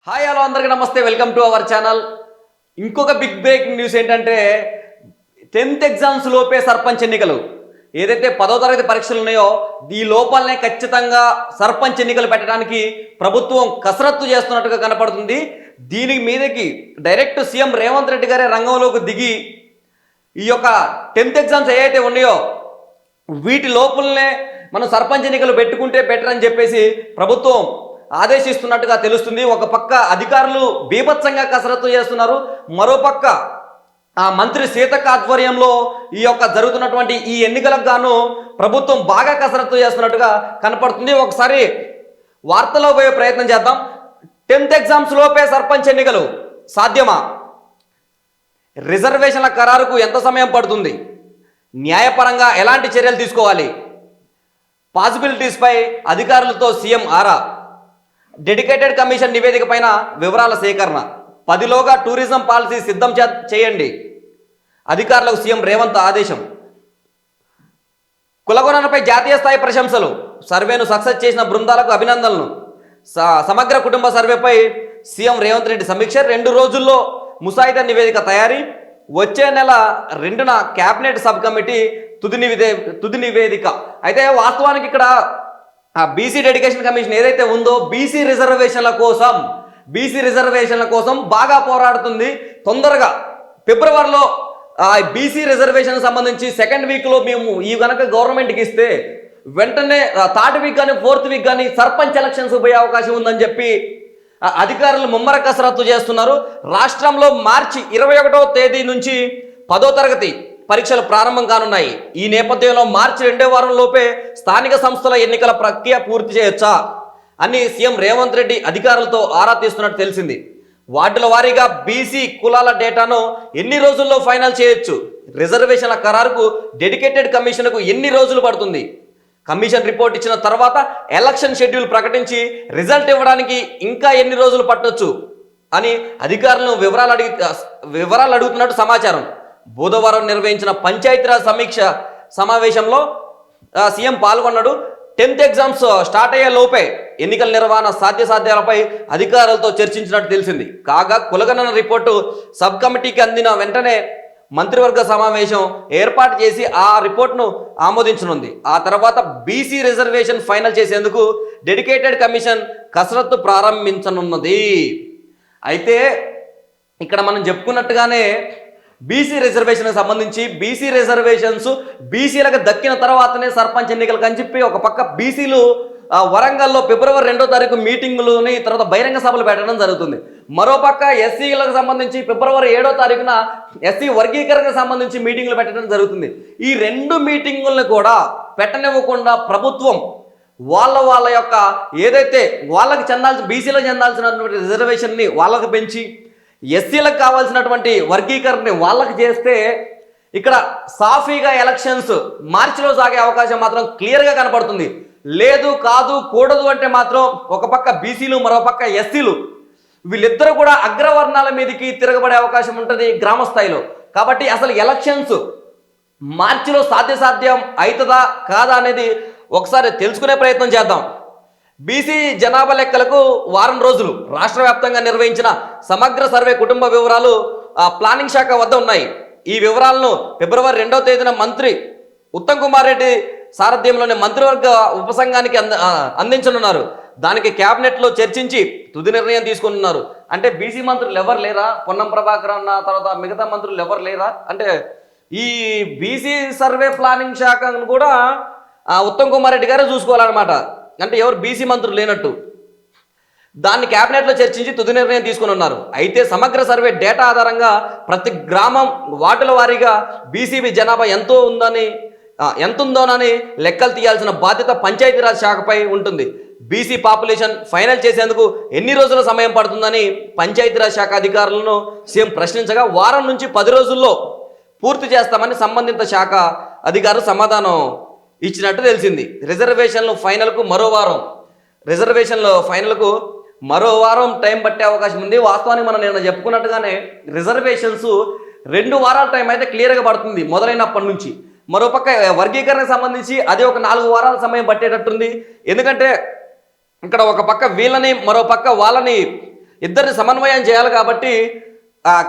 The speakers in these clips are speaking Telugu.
హాయ్ హలో అందరికీ నమస్తే, వెల్కమ్ టు అవర్ ఛానల్. ఇంకొక బిగ్ బ్రేకింగ్ న్యూస్ ఏంటంటే 10th ఎగ్జామ్స్ లోపే సర్పంచ్ ఎన్నికలు. ఏదైతే 10వ తరగతి పరీక్షలు ఉన్నాయో ఈ లోపలనే ఖచ్చితంగా సర్పంచ్ ఎన్నికలు పెట్టడానికి ప్రభుత్వం కసరత్తు చేస్తున్నట్టుగా కనపడుతుంది. దీని మీదకి డైరెక్ట్ సీఎం రేవంత్ రెడ్డి గారే రంగంలోకి దిగి ఈ యొక్క 10th ఎగ్జామ్స్ ఏవైతే ఉన్నాయో వీటి లోపలనే మనం సర్పంచ్ ఎన్నికలు పెట్టుకుంటే బెటర్ అని చెప్పేసి ప్రభుత్వం ఆదేశిస్తున్నట్టుగా తెలుస్తుంది. ఒక పక్క అధికారులు బీభత్సంగా కసరత్తు చేస్తున్నారు, మరోపక్క ఆ మంత్రి సీతక్క ఆధ్వర్యంలో ఈ యొక్క జరుగుతున్నటువంటి ఈ ఎన్నికలకు గాను ప్రభుత్వం బాగా కసరత్తు చేస్తున్నట్టుగా కనపడుతుంది. ఒకసారి వార్తలో పోయే ప్రయత్నం చేద్దాం. 10th ఎగ్జామ్స్ లోపే సర్పంచ్ ఎన్నికలు సాధ్యమా? రిజర్వేషన్ల ఖరారుకు ఎంత సమయం పడుతుంది? న్యాయపరంగా ఎలాంటి చర్యలు తీసుకోవాలి? పాసిబిలిటీస్పై అధికారులతో సీఎం ఆరా. డెడికేటెడ్ కమిషన్ నివేదిక పైన వివరాల సేకరణ. 10లోగా టూరిజం పాలసీ సిద్ధం చేయండి, అధికారులకు సీఎం రేవంత్ ఆదేశం. కులగణనపై జాతీయ స్థాయి ప్రశంసలు. సర్వేను సక్సెస్ చేసిన బృందాలకు అభినందనలు. సమగ్ర కుటుంబ సర్వేపై సీఎం రేవంత్ రెడ్డి సమీక్ష. 2 రోజుల్లో ముసాయిదా నివేదిక తయారీ. వచ్చే నెల 2న క్యాబినెట్ సబ్ కమిటీ తుది నివేదిక. అయితే వాస్తవానికి ఇక్కడ బీసీ డెడికేషన్ కమిషన్ ఏదైతే ఉందో బీసీ రిజర్వేషన్ల కోసం బాగా పోరాడుతుంది. తొందరగా ఫిబ్రవరిలో బీసీ రిజర్వేషన్ సంబంధించి 2nd వీక్లో మేము ఈ కనుక గవర్నమెంట్కి ఇస్తే వెంటనే 3rd వీక్ కానీ 4th వీక్ కానీ సర్పంచ్ ఎలక్షన్స్ పోయే అవకాశం ఉందని చెప్పి అధికారులు ముమ్మర కసరత్తు చేస్తున్నారు. రాష్ట్రంలో మార్చి 21వ తేదీ నుంచి 10వ తరగతి పరీక్షలు ప్రారంభం కానున్నాయి. ఈ నేపథ్యంలో మార్చి 2వ వారం లోపే స్థానిక సంస్థల ఎన్నికల ప్రక్రియ పూర్తి చేయొచ్చా అని సీఎం రేవంత్ రెడ్డి అధికారులతో ఆరా తీస్తున్నట్టు తెలిసింది. వార్డుల వారీగా బీసీ కులాల డేటాను ఎన్ని రోజుల్లో ఫైనల్ చేయొచ్చు? రిజర్వేషన్ల ఖరారుకు డెడికేటెడ్ కమిషన్కు ఎన్ని రోజులు పడుతుంది? కమిషన్ రిపోర్ట్ ఇచ్చిన తర్వాత ఎలక్షన్ షెడ్యూల్ ప్రకటించి రిజల్ట్ ఇవ్వడానికి ఇంకా ఎన్ని రోజులు పట్టొచ్చు అని అధికారులను వివరాలు అడుగుతున్నట్టు సమాచారం. బుధవారం నిర్వహించిన పంచాయతీరాజ్ సమీక్ష సమావేశంలో సీఎం పాల్గొన్నాడు. 10th ఎగ్జామ్స్ స్టార్ట్ అయ్యే లోపే ఎన్నికల నిర్వహణ సాధ్యాలపై అధికారులతో చర్చించినట్టు తెలిసింది. కాగా కులగణన రిపోర్టు సబ్ కమిటీకి అందిన వెంటనే మంత్రివర్గ సమావేశం ఏర్పాటు చేసి ఆ రిపోర్ట్ను ఆమోదించనుంది. ఆ తర్వాత బీసీ రిజర్వేషన్ ఫైనల్ చేసేందుకు డెడికేటెడ్ కమిషన్ కసరత్తు ప్రారంభించనున్నది. అయితే ఇక్కడ మనం చెప్పుకున్నట్టుగానే బీసీ రిజర్వేషన్కి సంబంధించి బీసీ రిజర్వేషన్స్ బీసీలకు దక్కిన తర్వాతనే సర్పంచ్ ఎన్నికలకు అని చెప్పి ఒక పక్క బీసీలు వరంగల్లో ఫిబ్రవరి 2వ తారీఖు మీటింగులని తర్వాత బహిరంగ సభలు పెట్టడం జరుగుతుంది. మరోపక్క ఎస్సీలకు సంబంధించి ఫిబ్రవరి 7వ తారీఖున ఎస్సీ వర్గీకరణకు సంబంధించి మీటింగులు పెట్టడం జరుగుతుంది. ఈ 2 మీటింగులను కూడా పెట్టనివ్వకుండా ప్రభుత్వం వాళ్ళ యొక్క ఏదైతే వాళ్ళకి బీసీలకు చెందాల్సినటువంటి రిజర్వేషన్ని వాళ్ళకు పెంచి ఎస్సీలకు కావాల్సినటువంటి వర్గీకరణని వాళ్ళకి చేస్తే ఇక్కడ సాఫీగా ఎలక్షన్స్ మార్చిలో సాగే అవకాశం మాత్రం క్లియర్గా కనపడుతుంది. లేదు కాదు కూడదు అంటే మాత్రం ఒక పక్క బీసీలు మరోపక్క ఎస్సీలు వీళ్ళిద్దరూ కూడా అగ్రవర్ణాల మీదకి తిరగబడే అవకాశం ఉంటుంది గ్రామ స్థాయిలో. కాబట్టి అసలు ఎలక్షన్స్ మార్చిలో సాధ్యం అవుతుందా కాదా అనేది ఒకసారి తెలుసుకునే ప్రయత్నం చేద్దాం. బీసీ జనాభా లెక్కలకు వారం రోజులు రాష్ట్ర వ్యాప్తంగా నిర్వహించిన సమగ్ర సర్వే కుటుంబ వివరాలు ప్లానింగ్ శాఖ వద్ద ఉన్నాయి. ఈ వివరాలను ఫిబ్రవరి 2వ తేదీన మంత్రి ఉత్తమ్ కుమార్ రెడ్డి సారథ్యంలోని మంత్రివర్గ ఉపసంఘానికి అందించనున్నారు. దానికి క్యాబినెట్లో చర్చించి తుది నిర్ణయం తీసుకున్నారు. అంటే బీసీ మంత్రులు ఎవరు లేరా? పొన్నం ప్రభాకర్ అన్న తర్వాత మిగతా మంత్రులు ఎవరు లేరా? అంటే ఈ బీసీ సర్వే ప్లానింగ్ శాఖను కూడా ఉత్తమ్ కుమార్ రెడ్డి గారే చూసుకోవాలన్నమాట. అంటే ఎవరు బీసీ మంత్రులు లేనట్టు. దాన్ని క్యాబినెట్లో చర్చించి తుది నిర్ణయం తీసుకుని ఉన్నారు. అయితే సమగ్ర సర్వే డేటా ఆధారంగా ప్రతి గ్రామం వార్డుల వారీగా బీసీబీ జనాభా ఎంత ఉందోనని లెక్కలు తీయాల్సిన బాధ్యత పంచాయతీరాజ్ శాఖపై ఉంటుంది. బీసీ పాపులేషన్ ఫైనల్ చేసేందుకు ఎన్ని రోజుల సమయం పడుతుందని పంచాయతీరాజ్ శాఖ అధికారులను సీఎం ప్రశ్నించగా వారం నుంచి 10 రోజుల్లో పూర్తి చేస్తామని సంబంధిత శాఖ అధికారులు సమాధానం ఇచ్చినట్టు తెలిసింది. రిజర్వేషన్ల ఫైనల్కు మరో వారం టైం పట్టే అవకాశం ఉంది. వాస్తవానికి మనం నిన్న చెప్పుకున్నట్టుగానే రిజర్వేషన్స్ 2 వారాల టైం అయితే క్లియర్గా పడుతుంది మొదలైనప్పటి నుంచి. మరోపక్క వర్గీకరణకు సంబంధించి అది ఒక 4 వారాల సమయం పట్టేటట్టుంది. ఎందుకంటే ఇక్కడ ఒక పక్క వీళ్ళని మరో పక్క వాళ్ళని ఇద్దరిని సమన్వయం చేయాలి కాబట్టి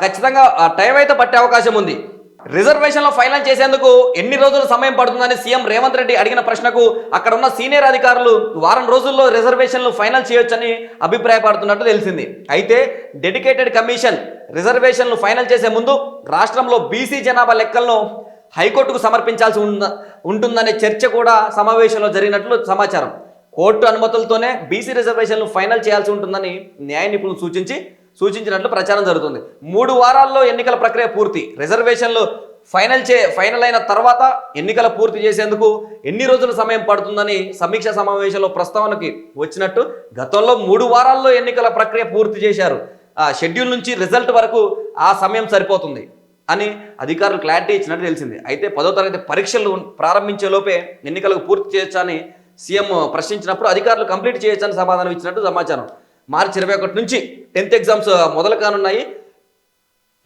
ఖచ్చితంగా టైం అయితే పట్టే అవకాశం ఉంది. రిజర్వేషన్లో ఫైనల్ చేసేందుకు ఎన్ని రోజులు సమయం పడుతుందని సీఎం రేవంత్ రెడ్డి అడిగిన ప్రశ్నకు అక్కడ ఉన్న సీనియర్ అధికారులు వారం రోజుల్లో రిజర్వేషన్లు ఫైనల్ చేయొచ్చని అభిప్రాయపడుతున్నట్టు తెలిసింది. అయితే డెడికేటెడ్ కమిషన్ రిజర్వేషన్లు ఫైనల్ చేసే ముందు రాష్ట్రంలో బీసీ జనాభా లెక్కలను హైకోర్టుకు సమర్పించాల్సి ఉంటుందనే చర్చ కూడా సమావేశంలో జరిగినట్లు సమాచారం. కోర్టు అనుమతులతోనే బీసీ రిజర్వేషన్లు ఫైనల్ చేయాల్సి ఉంటుందని న్యాయ నిపుణులు సూచించినట్లు ప్రచారం జరుగుతుంది. 3 వారాల్లో ఎన్నికల ప్రక్రియ పూర్తి. రిజర్వేషన్లు ఫైనల్ అయిన తర్వాత ఎన్నికల పూర్తి చేసేందుకు ఎన్ని రోజుల సమయం పడుతుందని సమీక్ష సమావేశంలో ప్రస్తావనకి వచ్చినట్టు గతంలో 3 వారాల్లో ఎన్నికల ప్రక్రియ పూర్తి చేశారు. ఆ షెడ్యూల్ నుంచి రిజల్ట్ వరకు ఆ సమయం సరిపోతుంది అని అధికారులు క్లారిటీ ఇచ్చినట్టు తెలిసింది. అయితే 10వ తరగతి పరీక్షలు ప్రారంభించే లోపే ఎన్నికలకు పూర్తి చేయొచ్చని సీఎం ప్రశ్నించినప్పుడు అధికారులు కంప్లీట్ చేయొచ్చని సమాధానం ఇచ్చినట్టు సమాచారం. మార్చి 21 నుంచి 10th ఎగ్జామ్స్ మొదలు కానున్నాయి.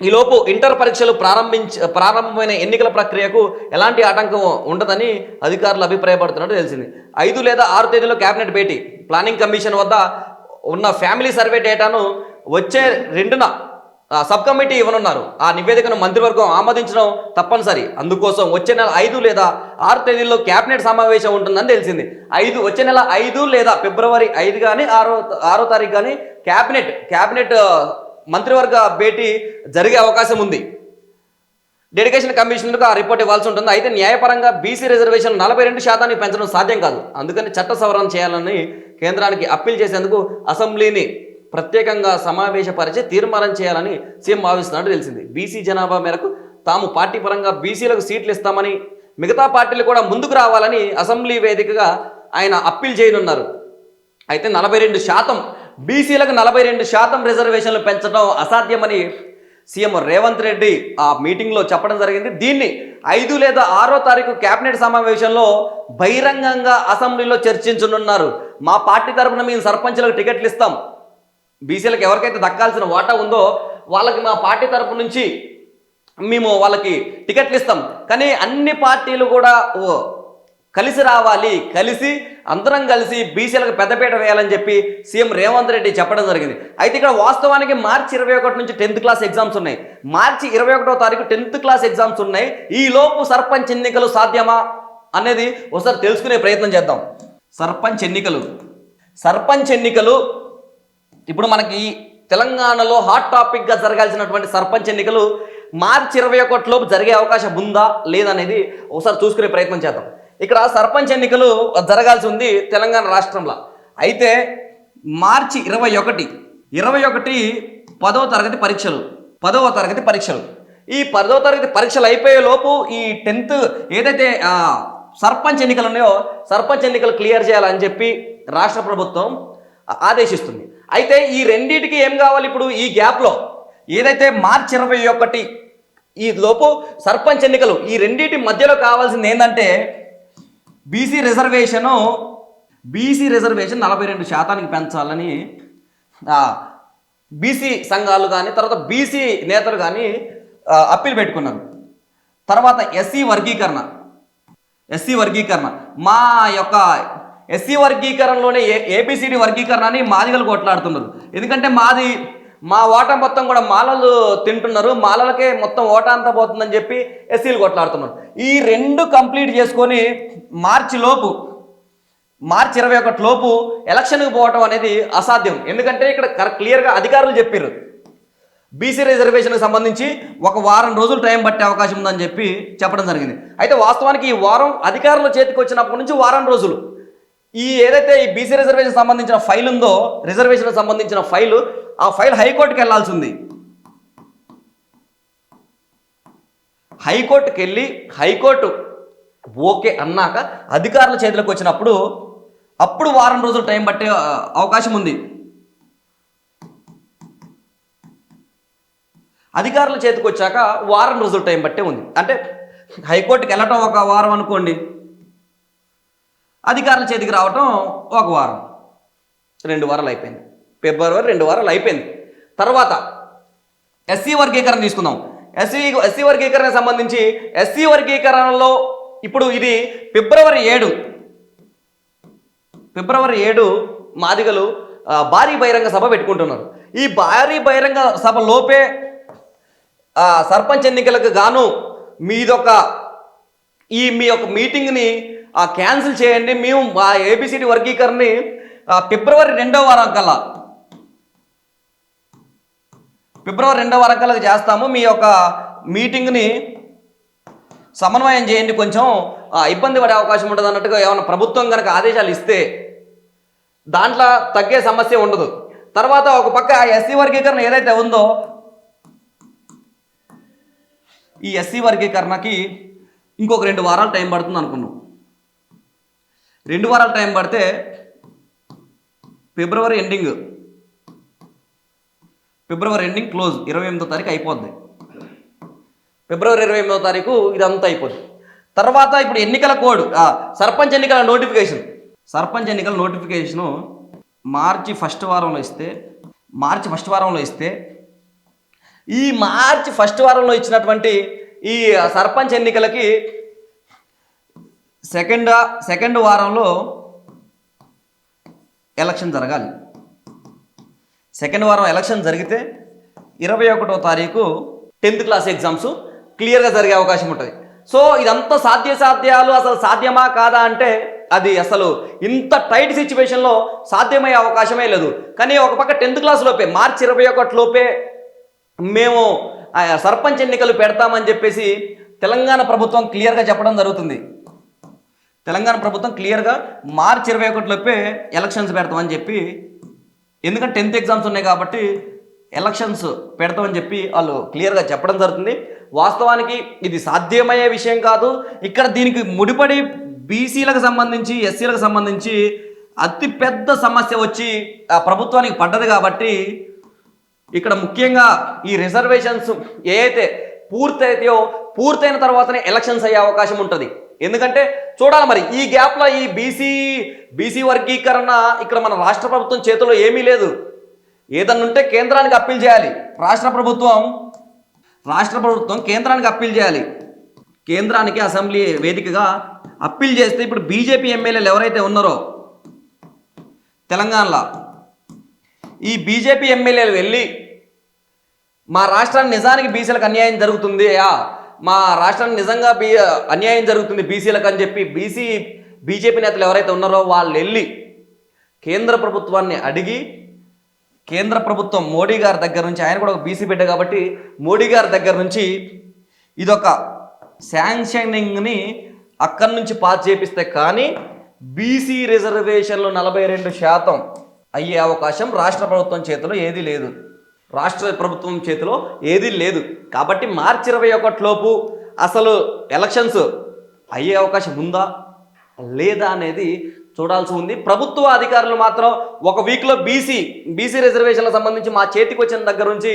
ఈలోపు ఇంటర్ పరీక్షలు ప్రారంభమైన ఎన్నికల ప్రక్రియకు ఎలాంటి ఆటంకం ఉండదని అధికారులు అభిప్రాయపడుతున్నట్టు తెలిసింది. 5 లేదా 6 తేదీలో కేబినెట్ భేటీ. ప్లానింగ్ కమిషన్ వద్ద ఉన్న ఫ్యామిలీ సర్వే డేటాను వచ్చే 2న సబ్ కమిటీ ఇవ్వనున్నారు. ఆ నివేదికను మంత్రివర్గం ఆమోదించడం తప్పనిసరి. అందుకోసం వచ్చే నెల 5 లేదా 6 తేదీల్లో కేబినెట్ సమావేశం ఉంటుందని తెలిసింది. వచ్చే నెల 5 లేదా ఫిబ్రవరి 5 కానీ 6వ తారీఖు కానీ కేబినెట్ మంత్రివర్గ భేటీ జరిగే అవకాశం ఉంది. డెడికేషన్ కమిషనర్కు ఆ రిపోర్ట్ ఇవ్వాల్సి ఉంటుంది. అయితే న్యాయపరంగా బీసీ రిజర్వేషన్ 42% పెంచడం సాధ్యం కాదు. అందుకని చట్ట సవరణ చేయాలని కేంద్రానికి అప్పీల్ చేసేందుకు అసెంబ్లీని ప్రత్యేకంగా సమావేశపరిచి తీర్మానం చేయాలని సీఎం భావిస్తున్నట్టు తెలిసింది. బీసీ జనాభా మేరకు తాము పార్టీ పరంగా బీసీలకు సీట్లు ఇస్తామని, మిగతా పార్టీలు కూడా ముందుకు రావాలని అసెంబ్లీ వేదికగా ఆయన అప్పీల్ చేయనున్నారు. అయితే 42% బీసీలకు 42% రిజర్వేషన్లు పెంచడం అసాధ్యమని సీఎం రేవంత్ రెడ్డి ఆ మీటింగ్లో చెప్పడం జరిగింది. దీన్ని 5 లేదా 6వ తారీఖు కేబినెట్ సమావేశంలో బహిరంగంగా అసెంబ్లీలో చర్చించనున్నారు. మా పార్టీ తరఫున మేము సర్పంచ్లకు టికెట్లు ఇస్తాం, బీసీలకు ఎవరికైతే దక్కాల్సిన వాటా ఉందో వాళ్ళకి మా పార్టీ తరపు నుంచి మేము వాళ్ళకి టికెట్లు ఇస్తాం, కానీ అన్ని పార్టీలు కూడా కలిసి రావాలి, అందరం కలిసి బీసీలకు పెద్దపీట వేయాలని చెప్పి సీఎం రేవంత్ రెడ్డి చెప్పడం జరిగింది. అయితే ఇక్కడ వాస్తవానికి మార్చి 21 నుంచి 10th క్లాస్ ఎగ్జామ్స్ ఉన్నాయి. మార్చి 21వ తారీఖు 10th క్లాస్ ఎగ్జామ్స్ ఉన్నాయి. ఈ లోపు సర్పంచ్ ఎన్నికలు సాధ్యమా అనేది ఒకసారి తెలుసుకునే ప్రయత్నం చేద్దాం. సర్పంచ్ ఎన్నికలు ఇప్పుడు మనకి తెలంగాణలో హాట్ టాపిక్గా జరగాల్సినటువంటి సర్పంచ్ ఎన్నికలు మార్చి 21 లోపు జరిగే అవకాశం ఉందా లేదనేది ఒకసారి చూసుకునే ప్రయత్నం చేద్దాం. ఇక్కడ సర్పంచ్ ఎన్నికలు జరగాల్సి ఉంది తెలంగాణ రాష్ట్రంలో. అయితే మార్చి 21 10వ తరగతి పరీక్షలు. ఈ 10వ తరగతి పరీక్షలు అయిపోయే లోపు ఈ 10th ఏదైతే సర్పంచ్ ఎన్నికలు ఉన్నాయో సర్పంచ్ ఎన్నికలు క్లియర్ చేయాలని చెప్పి రాష్ట్ర ప్రభుత్వం ఆదేశిస్తుంది. అయితే ఈ రెండింటికి ఏం కావాలి? ఇప్పుడు ఈ గ్యాప్లో ఏదైతే మార్చి 21 ఈ లోపు సర్పంచ్ ఎన్నికలు, ఈ రెండింటి మధ్యలో కావాల్సింది ఏంటంటే బీసీ రిజర్వేషన్ 42% పెంచాలని బీసీ సంఘాలు కానీ తర్వాత బీసీ నేతలు కానీ అప్పీల్ పెట్టుకున్నారు. తర్వాత ఎస్సీ వర్గీకరణ మా యొక్క ఎస్సీ వర్గీకరణలోనే ఏబిసిడి వర్గీకరణని మాదిగలు కొట్లాడుతున్నారు. ఎందుకంటే మా ఓటా మొత్తం కూడా మాలలు తింటున్నారు, మాలలకే మొత్తం ఓటా అంతా పోతుందని చెప్పి ఎస్సీలు కొట్లాడుతున్నారు. ఈ 2 కంప్లీట్ చేసుకొని మార్చి 21 లోపు ఎలక్షన్కి పోవటం అనేది అసాధ్యం. ఎందుకంటే ఇక్కడ క్లియర్గా అధికారులు చెప్పారు బీసీ రిజర్వేషన్కి సంబంధించి 1 వారం రోజులు టైం పట్టే అవకాశం ఉందని చెప్పి చెప్పడం జరిగింది. అయితే వాస్తవానికి ఈ వారం అధికారుల చేతికి వచ్చినప్పటి నుంచి వారం రోజులు ఏదైతే ఈ బీసీ రిజర్వేషన్ సంబంధించిన ఫైల్ ఉందో రిజర్వేషన్ సంబంధించిన ఫైలు ఆ ఫైల్ హైకోర్టుకి వెళ్లాల్సి ఉంది. హైకోర్టుకి వెళ్ళి హైకోర్టు ఓకే అన్నాక అధికారుల చేతిలోకి వచ్చినప్పుడు అప్పుడు వారం రోజులు టైం పట్టే అవకాశం ఉంది. అధికారుల చేతికి వచ్చాక వారం రోజులు టైం పట్టే ఉంది. అంటే హైకోర్టుకి వెళ్ళటం 1 వారం అనుకోండి, అధికారుల చేతికి రావటం 1 వారం, 2 వారాలు అయిపోయింది. ఫిబ్రవరి 2 వారాలు అయిపోయింది. తర్వాత ఎస్సీ వర్గీకరణ తీసుకుందాం. ఎస్సీ వర్గీకరణకు సంబంధించి ఎస్సీ వర్గీకరణలో ఇప్పుడు ఇది ఫిబ్రవరి 7 మాదిగలు భారీ బహిరంగ సభ పెట్టుకుంటున్నారు. ఈ భారీ బహిరంగ సభ లోపే సర్పంచ్ ఎన్నికలకు గాను మీ యొక్క మీటింగ్ని క్యాన్సిల్ చేయండి, మేము ఆ ఏబిసిడి వర్గీకరణని ఫిబ్రవరి 2వ వారం కల్లా చేస్తాము, మీ యొక్క మీటింగ్ని సమన్వయం చేయండి, కొంచెం ఇబ్బంది పడే అవకాశం ఉంటుంది అన్నట్టుగా ఏమైనా ప్రభుత్వం కనుక ఆదేశాలు ఇస్తే దాంట్లో తగ్గే సమస్య ఉండదు. తర్వాత ఒక పక్క ఎస్సీ వర్గీకరణ ఏదైతే ఉందో ఈ ఎస్సీ వర్గీకరణకి ఇంకొక 2 వారాలు టైం పడుతుంది అనుకున్నాం. 2 వారాలు టైం పడితే ఫిబ్రవరి ఎండింగ్ క్లోజ్ 28వ తారీఖు అయిపోద్ది. ఫిబ్రవరి 28వ తారీఖు ఇదంతా అయిపోద్ది. తర్వాత ఇప్పుడు ఎన్నికల కోడ్ సర్పంచ్ ఎన్నికల నోటిఫికేషను మార్చి ఫస్ట్ వారంలో ఇస్తే ఈ మార్చి ఫస్ట్ వారంలో ఇచ్చినటువంటి ఈ సర్పంచ్ ఎన్నికలకి సెకండ్ వారంలో ఎలక్షన్ జరగాలి. సెకండ్ వారం ఎలక్షన్ జరిగితే 21వ తారీఖు 10th క్లాస్ ఎగ్జామ్స్ క్లియర్గా జరిగే అవకాశం ఉంటుంది. సో ఇదంతా సాధ్యాలు అసలు సాధ్యమా కాదా అంటే అది అసలు ఇంత టైట్ సిచ్యువేషన్లో సాధ్యమయ్యే అవకాశమే లేదు. కానీ ఒక పక్క 10th క్లాస్ లోపే మార్చి 21 లోపే మేము సర్పంచ్ ఎన్నికలు పెడతామని చెప్పేసి తెలంగాణ ప్రభుత్వం క్లియర్గా చెప్పడం జరుగుతుంది. తెలంగాణ ప్రభుత్వం క్లియర్గా మార్చి 21 లోపే ఎలక్షన్స్ పెడతామని చెప్పి, ఎందుకంటే 10th ఎగ్జామ్స్ ఉన్నాయి కాబట్టి ఎలక్షన్స్ పెడతామని చెప్పి వాళ్ళు క్లియర్గా చెప్పడం జరుగుతుంది. వాస్తవానికి ఇది సాధ్యమయ్యే విషయం కాదు. ఇక్కడ దీనికి ముడిపడి బీసీలకు సంబంధించి ఎస్సీలకు సంబంధించి అతిపెద్ద సమస్య వచ్చి ప్రభుత్వానికి పడ్డది కాబట్టి ఇక్కడ ముఖ్యంగా ఈ రిజర్వేషన్స్ ఏదైతే పూర్తయిన తర్వాతనే ఎలక్షన్స్ అయ్యే అవకాశం ఉంటుంది. ఎందుకంటే చూడాలి మరి ఈ గ్యాప్లో ఈ బీసీ వర్గీకరణ ఇక్కడ మన రాష్ట్ర ప్రభుత్వం చేతిలో ఏమీ లేదు. ఏదన్నా ఉంటే కేంద్రానికి అప్పీల్ చేయాలి. రాష్ట్ర ప్రభుత్వం కేంద్రానికి అప్పీల్ చేయాలి. కేంద్రానికి అసెంబ్లీ వేదికగా అప్పీల్ చేస్తే ఇప్పుడు బీజేపీ ఎమ్మెల్యేలు ఎవరైతే ఉన్నారో తెలంగాణలో ఈ బీజేపీ ఎమ్మెల్యేలు వెళ్ళి మా రాష్ట్రాన్ని నిజానికి బీసీలకు అన్యాయం జరుగుతుంది, మా రాష్ట్రానికి నిజంగా అన్యాయం జరుగుతుంది బీసీలకు అని చెప్పి బీజేపీ నేతలు ఎవరైతే ఉన్నారో వాళ్ళు వెళ్ళి కేంద్ర ప్రభుత్వాన్ని అడిగి, కేంద్ర ప్రభుత్వం మోడీ గారి దగ్గర నుంచి, ఆయన కూడా ఒక బీసీ బిడ్డ కాబట్టి మోడీ గారి దగ్గర నుంచి ఇదొక శాంక్షనింగ్ని అక్కడి నుంచి పాస్ చేపిస్తే కానీ బీసీ రిజర్వేషన్లు 42% అయ్యే అవకాశం రాష్ట్ర ప్రభుత్వం చేతిలో ఏదీ లేదు. కాబట్టి మార్చి 21 లోపు అసలు ఎలక్షన్స్ అయ్యే అవకాశం ఉందా లేదా అనేది చూడాల్సి ఉంది. ప్రభుత్వ అధికారులు మాత్రం ఒక వీక్లో బీసీ రిజర్వేషన్లకు సంబంధించి మా చేతికి వచ్చిన దగ్గర నుంచి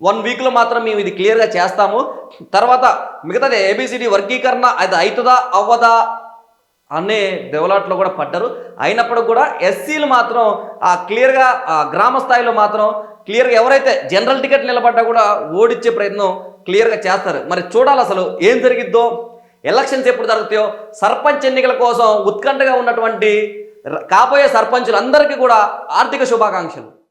1 వీక్లో మాత్రం మేము ఇది క్లియర్గా చేస్తాము, తర్వాత మిగతాది ఏబిసిడి వర్గీకరణ అది అవుతుందా అవ్వదా అనే దెవలాట్లో కూడా పడ్డారు. అయినప్పుడు కూడా ఎస్సీలు మాత్రం క్లియర్గా గ్రామ స్థాయిలో మాత్రం క్లియర్గా ఎవరైతే జనరల్ టికెట్ నిలబడ్డా కూడా ఓడించే ప్రయత్నం క్లియర్గా చేస్తారు. మరి చూడాలి అసలు ఏం జరిగిద్దో, ఎలక్షన్స్ ఎప్పుడు జరుగుతాయో. సర్పంచ్ ఎన్నికల కోసం ఉత్కంఠగా ఉన్నటువంటి కాబోయే సర్పంచులందరికీ కూడా ఆర్థిక శుభాకాంక్షలు.